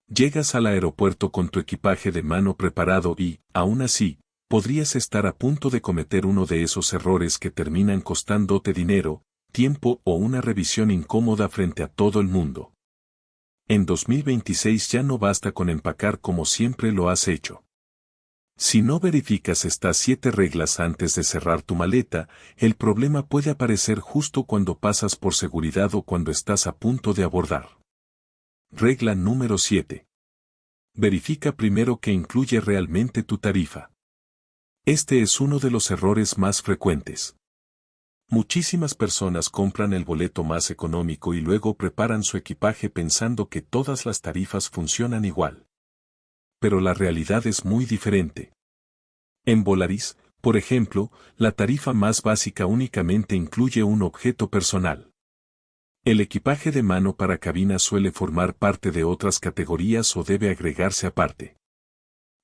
Llegas al aeropuerto con tu equipaje de mano preparado y, aún así, podrías estar a punto de cometer uno de esos errores que terminan costándote dinero, tiempo o una revisión incómoda frente a todo el mundo. En 2026 ya no basta con empacar como siempre lo has hecho. Si no verificas estas 7 reglas antes de cerrar tu maleta, el problema puede aparecer justo cuando pasas por seguridad o cuando estás a punto de abordar. Regla número 7. Verifica primero que incluye realmente tu tarifa. Este es uno de los errores más frecuentes. Muchísimas personas compran el boleto más económico y luego preparan su equipaje pensando que todas las tarifas funcionan igual. Pero la realidad es muy diferente. En Volaris, por ejemplo, la tarifa más básica únicamente incluye un objeto personal. El equipaje de mano para cabina suele formar parte de otras categorías o debe agregarse aparte.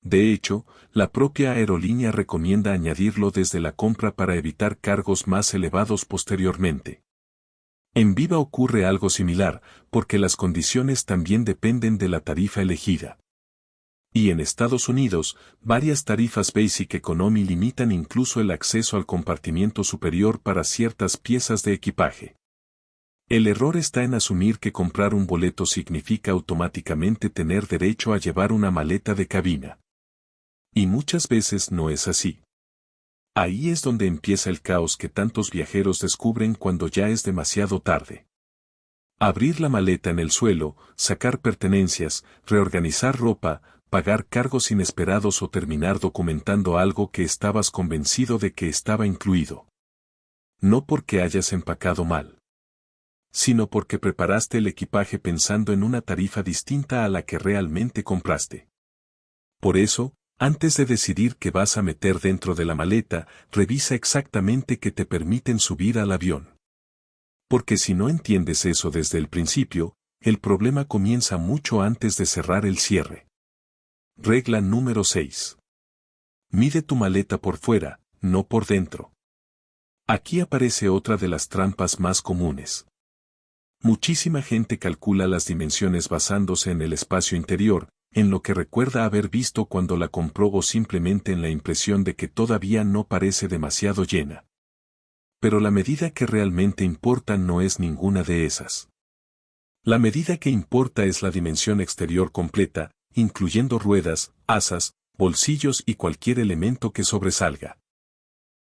De hecho, la propia aerolínea recomienda añadirlo desde la compra para evitar cargos más elevados posteriormente. En Viva ocurre algo similar, porque las condiciones también dependen de la tarifa elegida. Y en Estados Unidos, varias tarifas Basic Economy limitan incluso el acceso al compartimiento superior para ciertas piezas de equipaje. El error está en asumir que comprar un boleto significa automáticamente tener derecho a llevar una maleta de cabina. Y muchas veces no es así. Ahí es donde empieza el caos que tantos viajeros descubren cuando ya es demasiado tarde. Abrir la maleta en el suelo, sacar pertenencias, reorganizar ropa, pagar cargos inesperados o terminar documentando algo que estabas convencido de que estaba incluido. No porque hayas empacado mal, sino porque preparaste el equipaje pensando en una tarifa distinta a la que realmente compraste. Por eso, antes de decidir qué vas a meter dentro de la maleta, revisa exactamente qué te permiten subir al avión. Porque si no entiendes eso desde el principio, el problema comienza mucho antes de cerrar el cierre. Regla número 6. Mide tu maleta por fuera, no por dentro. Aquí aparece otra de las trampas más comunes. Muchísima gente calcula las dimensiones basándose en el espacio interior, en lo que recuerda haber visto cuando la compró o simplemente en la impresión de que todavía no parece demasiado llena. Pero la medida que realmente importa no es ninguna de esas. La medida que importa es la dimensión exterior completa, incluyendo ruedas, asas, bolsillos y cualquier elemento que sobresalga.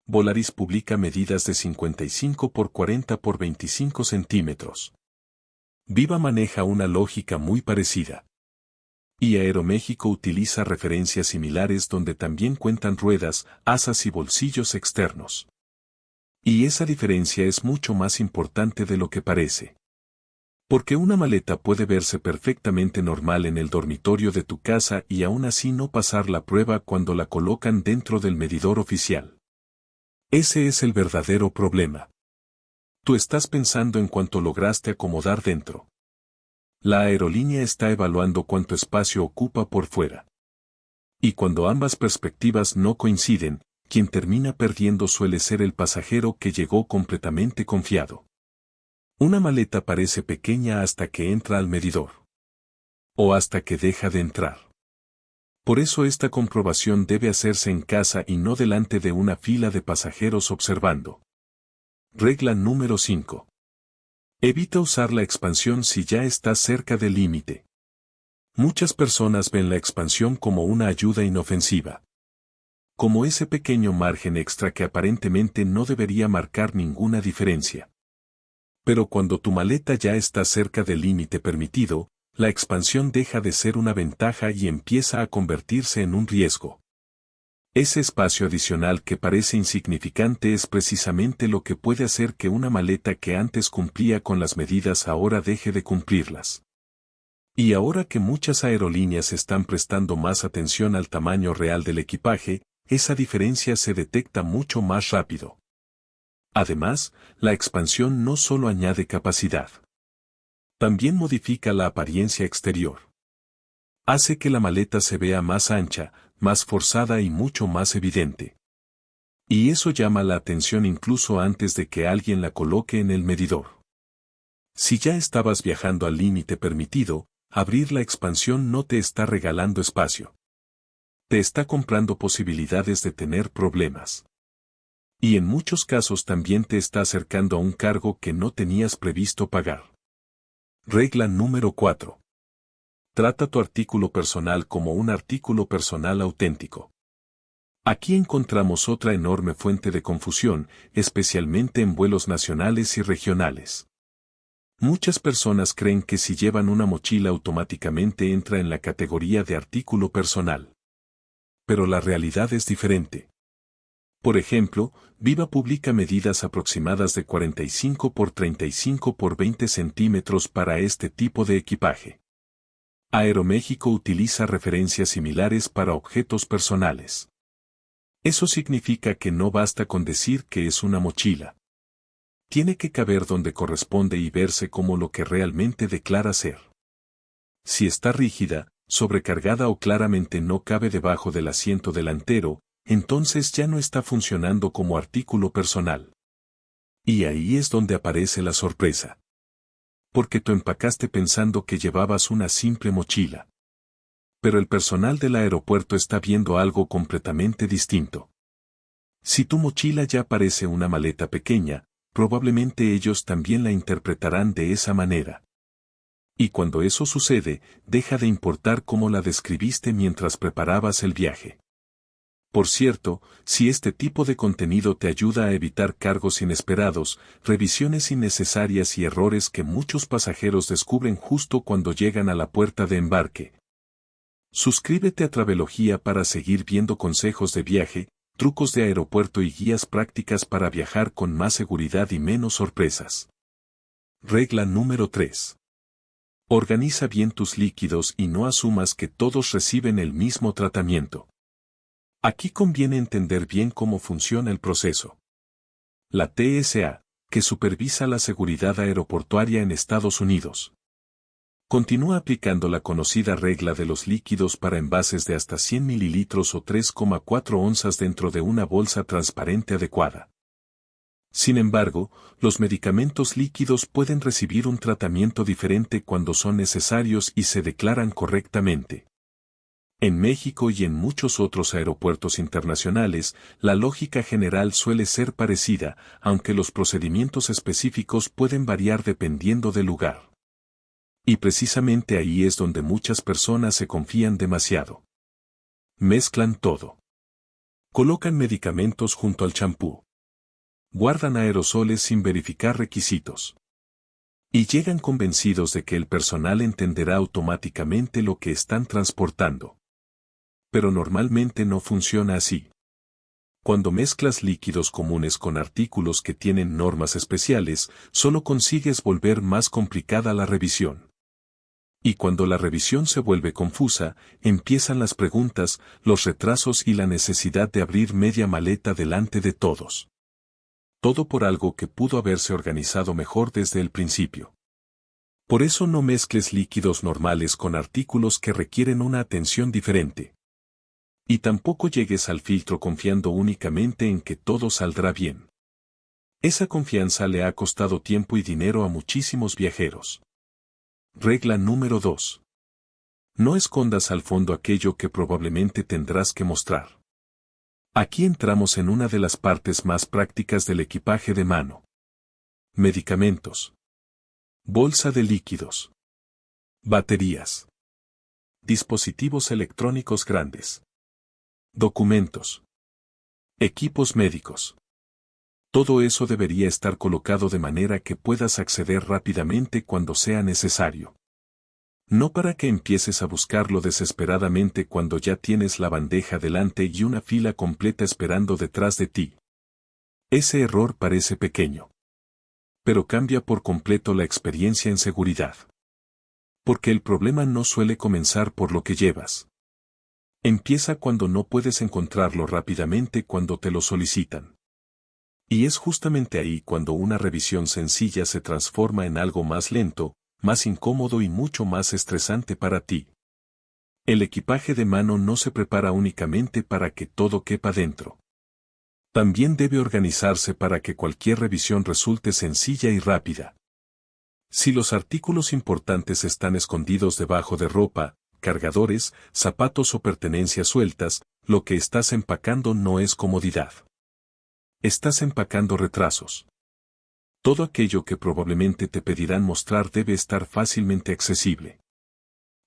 Volaris publica medidas de 55 por 40 por 25 centímetros. Viva maneja una lógica muy parecida. Y Aeroméxico utiliza referencias similares donde también cuentan ruedas, asas y bolsillos externos. Y esa diferencia es mucho más importante de lo que parece. Porque una maleta puede verse perfectamente normal en el dormitorio de tu casa y aún así no pasar la prueba cuando la colocan dentro del medidor oficial. Ese es el verdadero problema. Tú estás pensando en cuánto lograste acomodar dentro. La aerolínea está evaluando cuánto espacio ocupa por fuera. Y cuando ambas perspectivas no coinciden, quien termina perdiendo suele ser el pasajero que llegó completamente confiado. Una maleta parece pequeña hasta que entra al medidor. O hasta que deja de entrar. Por eso esta comprobación debe hacerse en casa y no delante de una fila de pasajeros observando. Regla número 5. Evita usar la expansión si ya estás cerca del límite. Muchas personas ven la expansión como una ayuda inofensiva. Como ese pequeño margen extra que aparentemente no debería marcar ninguna diferencia. Pero cuando tu maleta ya está cerca del límite permitido, la expansión deja de ser una ventaja y empieza a convertirse en un riesgo. Ese espacio adicional que parece insignificante es precisamente lo que puede hacer que una maleta que antes cumplía con las medidas ahora deje de cumplirlas. Y ahora que muchas aerolíneas están prestando más atención al tamaño real del equipaje, esa diferencia se detecta mucho más rápido. Además, la expansión no solo añade capacidad. También modifica la apariencia exterior. Hace que la maleta se vea más ancha, más forzada y mucho más evidente. Y eso llama la atención incluso antes de que alguien la coloque en el medidor. Si ya estabas viajando al límite permitido, abrir la expansión no te está regalando espacio. Te está comprando posibilidades de tener problemas. Y en muchos casos también te está acercando a un cargo que no tenías previsto pagar. Regla número 4. Trata tu artículo personal como un artículo personal auténtico. Aquí encontramos otra enorme fuente de confusión, especialmente en vuelos nacionales y regionales. Muchas personas creen que si llevan una mochila automáticamente entra en la categoría de artículo personal. Pero la realidad es diferente. Por ejemplo, Viva publica medidas aproximadas de 45 por 35 por 20 centímetros para este tipo de equipaje. Aeroméxico utiliza referencias similares para objetos personales. Eso significa que no basta con decir que es una mochila. Tiene que caber donde corresponde y verse como lo que realmente declara ser. Si está rígida, sobrecargada o claramente no cabe debajo del asiento delantero, entonces ya no está funcionando como artículo personal. Y ahí es donde aparece la sorpresa. Porque tú empacaste pensando que llevabas una simple mochila. Pero el personal del aeropuerto está viendo algo completamente distinto. Si tu mochila ya parece una maleta pequeña, probablemente ellos también la interpretarán de esa manera. Y cuando eso sucede, deja de importar cómo la describiste mientras preparabas el viaje. Por cierto, si este tipo de contenido te ayuda a evitar cargos inesperados, revisiones innecesarias y errores que muchos pasajeros descubren justo cuando llegan a la puerta de embarque. Suscríbete a Travelogía para seguir viendo consejos de viaje, trucos de aeropuerto y guías prácticas para viajar con más seguridad y menos sorpresas. Regla número 3. Organiza bien tus líquidos y no asumas que todos reciben el mismo tratamiento. Aquí conviene entender bien cómo funciona el proceso. La TSA, que supervisa la seguridad aeroportuaria en Estados Unidos, continúa aplicando la conocida regla de los líquidos para envases de hasta 100 mililitros o 3,4 onzas dentro de una bolsa transparente adecuada. Sin embargo, los medicamentos líquidos pueden recibir un tratamiento diferente cuando son necesarios y se declaran correctamente. En México y en muchos otros aeropuertos internacionales, la lógica general suele ser parecida, aunque los procedimientos específicos pueden variar dependiendo del lugar. Y precisamente ahí es donde muchas personas se confían demasiado. Mezclan todo. Colocan medicamentos junto al champú. Guardan aerosoles sin verificar requisitos. Y llegan convencidos de que el personal entenderá automáticamente lo que están transportando. Pero normalmente no funciona así. Cuando mezclas líquidos comunes con artículos que tienen normas especiales, solo consigues volver más complicada la revisión. Y cuando la revisión se vuelve confusa, empiezan las preguntas, los retrasos y la necesidad de abrir media maleta delante de todos. Todo por algo que pudo haberse organizado mejor desde el principio. Por eso no mezcles líquidos normales con artículos que requieren una atención diferente. Y tampoco llegues al filtro confiando únicamente en que todo saldrá bien. Esa confianza le ha costado tiempo y dinero a muchísimos viajeros. Regla número 2. No escondas al fondo aquello que probablemente tendrás que mostrar. Aquí entramos en una de las partes más prácticas del equipaje de mano. Medicamentos. Bolsa de líquidos. Baterías. Dispositivos electrónicos grandes. Documentos. Equipos médicos. Todo eso debería estar colocado de manera que puedas acceder rápidamente cuando sea necesario. No para que empieces a buscarlo desesperadamente cuando ya tienes la bandeja delante y una fila completa esperando detrás de ti. Ese error parece pequeño. Pero cambia por completo la experiencia en seguridad. Porque el problema no suele comenzar por lo que llevas. Empieza cuando no puedes encontrarlo rápidamente cuando te lo solicitan. Y es justamente ahí cuando una revisión sencilla se transforma en algo más lento, más incómodo y mucho más estresante para ti. El equipaje de mano no se prepara únicamente para que todo quepa dentro. También debe organizarse para que cualquier revisión resulte sencilla y rápida. Si los artículos importantes están escondidos debajo de ropa, cargadores, zapatos o pertenencias sueltas, lo que estás empacando no es comodidad. Estás empacando retrasos. Todo aquello que probablemente te pedirán mostrar debe estar fácilmente accesible.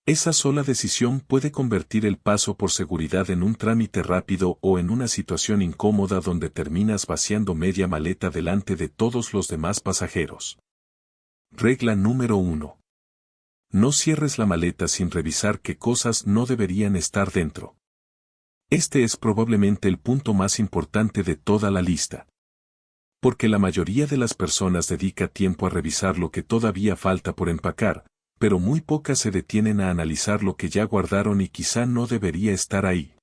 Esa sola decisión puede convertir el paso por seguridad en un trámite rápido o en una situación incómoda donde terminas vaciando media maleta delante de todos los demás pasajeros. Regla número 1. No cierres la maleta sin revisar qué cosas no deberían estar dentro. Este es probablemente el punto más importante de toda la lista. Porque la mayoría de las personas dedica tiempo a revisar lo que todavía falta por empacar, pero muy pocas se detienen a analizar lo que ya guardaron y quizá no debería estar ahí.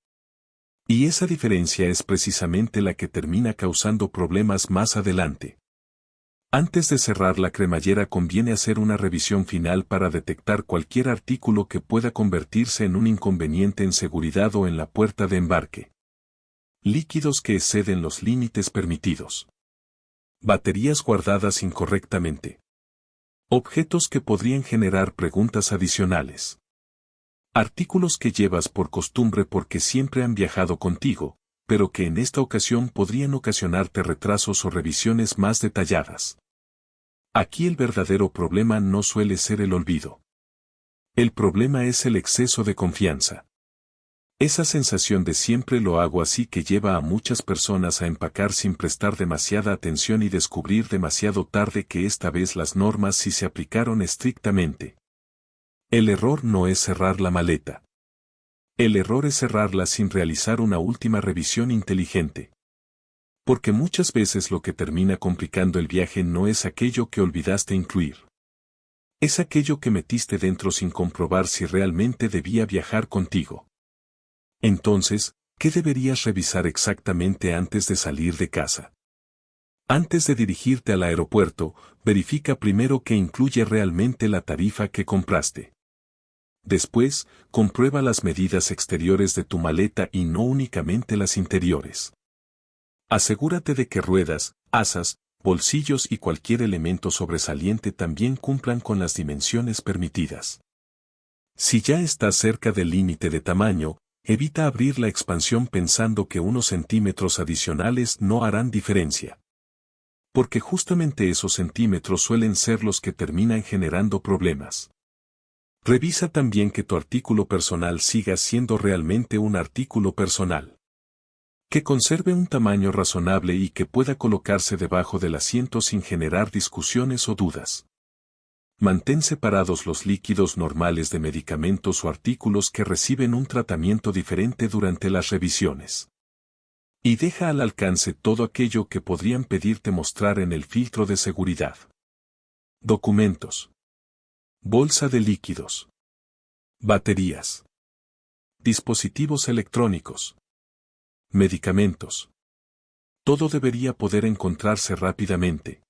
Y esa diferencia es precisamente la que termina causando problemas más adelante. Antes de cerrar la cremallera conviene hacer una revisión final para detectar cualquier artículo que pueda convertirse en un inconveniente en seguridad o en la puerta de embarque. Líquidos que exceden los límites permitidos. Baterías guardadas incorrectamente. Objetos que podrían generar preguntas adicionales. Artículos que llevas por costumbre porque siempre han viajado contigo, pero que en esta ocasión podrían ocasionarte retrasos o revisiones más detalladas. Aquí el verdadero problema no suele ser el olvido. El problema es el exceso de confianza. Esa sensación de siempre lo hago así que lleva a muchas personas a empacar sin prestar demasiada atención y descubrir demasiado tarde que esta vez las normas sí se aplicaron estrictamente. El error no es cerrar la maleta. El error es cerrarla sin realizar una última revisión inteligente. Porque muchas veces lo que termina complicando el viaje no es aquello que olvidaste incluir. Es aquello que metiste dentro sin comprobar si realmente debía viajar contigo. Entonces, ¿qué deberías revisar exactamente antes de salir de casa? Antes de dirigirte al aeropuerto, verifica primero que incluye realmente la tarifa que compraste. Después, comprueba las medidas exteriores de tu maleta y no únicamente las interiores. Asegúrate de que ruedas, asas, bolsillos y cualquier elemento sobresaliente también cumplan con las dimensiones permitidas. Si ya estás cerca del límite de tamaño, evita abrir la expansión pensando que unos centímetros adicionales no harán diferencia. Porque justamente esos centímetros suelen ser los que terminan generando problemas. Revisa también que tu artículo personal siga siendo realmente un artículo personal. Que conserve un tamaño razonable y que pueda colocarse debajo del asiento sin generar discusiones o dudas. Mantén separados los líquidos normales de medicamentos o artículos que reciben un tratamiento diferente durante las revisiones. Y deja al alcance todo aquello que podrían pedirte mostrar en el filtro de seguridad. Documentos. Bolsa de líquidos. Baterías. Dispositivos electrónicos. Medicamentos. Todo debería poder encontrarse rápidamente.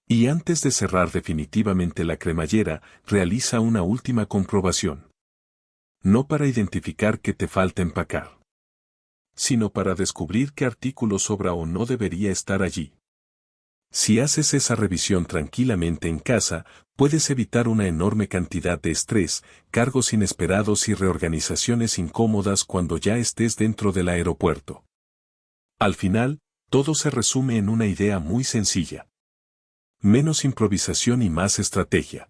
Y antes de cerrar definitivamente la cremallera, realiza una última comprobación. No para identificar qué te falta empacar, sino para descubrir qué artículo sobra o no debería estar allí. Si haces esa revisión tranquilamente en casa, puedes evitar una enorme cantidad de estrés, cargos inesperados y reorganizaciones incómodas cuando ya estés dentro del aeropuerto. Al final, todo se resume en una idea muy sencilla. Menos improvisación y más estrategia.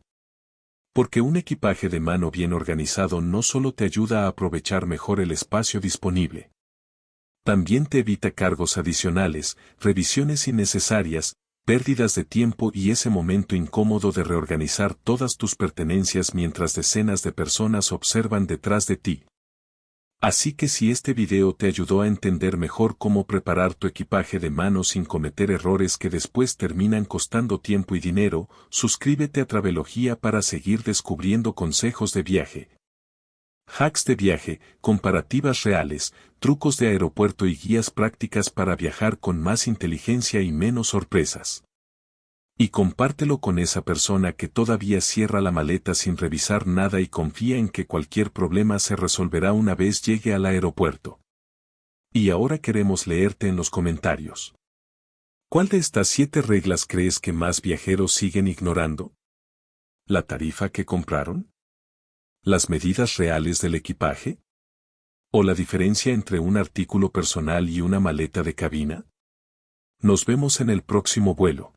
Porque un equipaje de mano bien organizado no solo te ayuda a aprovechar mejor el espacio disponible. También te evita cargos adicionales, revisiones innecesarias, pérdidas de tiempo y ese momento incómodo de reorganizar todas tus pertenencias mientras decenas de personas observan detrás de ti. Así que si este video te ayudó a entender mejor cómo preparar tu equipaje de mano sin cometer errores que después terminan costando tiempo y dinero, suscríbete a Travelogía para seguir descubriendo consejos de viaje. Hacks de viaje, comparativas reales, trucos de aeropuerto y guías prácticas para viajar con más inteligencia y menos sorpresas. Y compártelo con esa persona que todavía cierra la maleta sin revisar nada y confía en que cualquier problema se resolverá una vez llegue al aeropuerto. Y ahora queremos leerte en los comentarios. ¿Cuál de estas 7 reglas crees que más viajeros siguen ignorando? ¿La tarifa que compraron? ¿Las medidas reales del equipaje? ¿O la diferencia entre un artículo personal y una maleta de cabina? Nos vemos en el próximo vuelo.